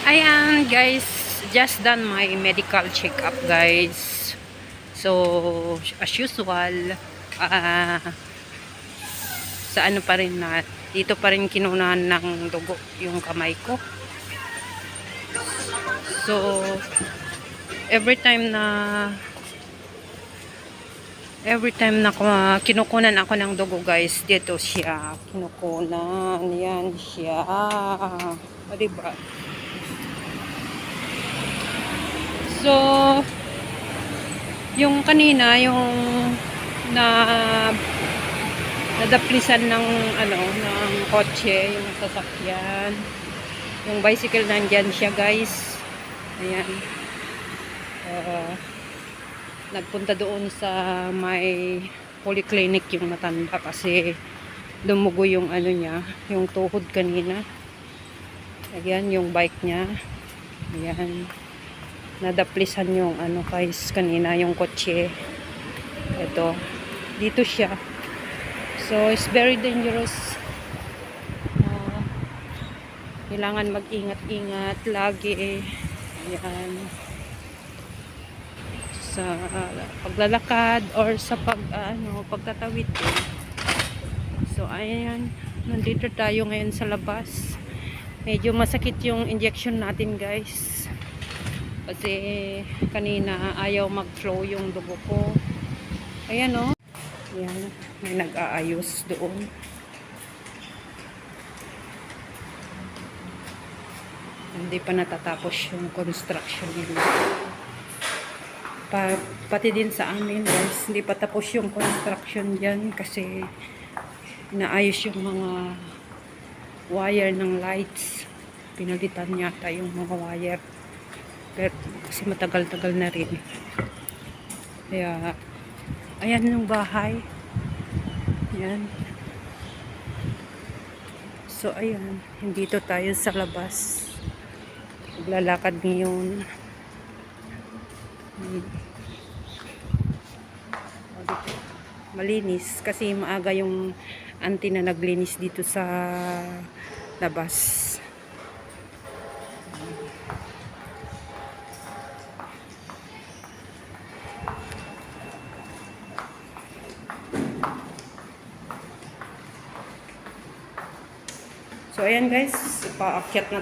Ayan guys, just done my medical check-up guys. So, as usual, sa ano pa rin na, dito pa rin kinunahan ng dugo yung kamay ko. So, every time na kinukunan ako ng dugo guys, dito siya kinukunan. Yan siya. O, diba? So, yung kanina, yung nadaplisan ng ng kotse, yung sasakyan, yung bicycle nandyan siya guys. Ayan. Nagpunta doon sa may polyclinic yung matanda kasi dumugo yung niya, yung tuhod kanina. Ayan, yung bike niya. Ayan. Nadaplisan yung guys kanina, yung kotse. Ito. Dito siya. So, it's very dangerous. Kailangan mag-ingat-ingat lagi. Ayan. Sa paglalakad or sa pagtatawid. So, ayan. Nandito tayo ngayon sa labas. Medyo masakit yung injection natin, guys. Kasi kanina ayaw mag-flow yung dugo ko. Ayan o. Ayan. May nag-aayos doon. Hindi pa natatapos yung construction nila. Pati din sa amin guys. Hindi pa tapos yung construction dyan kasi inaayos yung mga wire ng lights. Pinalitan yata yung mga wire. Pero kasi matagal-tagal na rin. Kaya, ayan yung bahay. Ayan. So, ayan. Dito tayo sa labas. Maglalakad ngayon. Malinis. Kasi maaga yung auntie na naglinis dito sa labas. So, ayan guys, paakyat na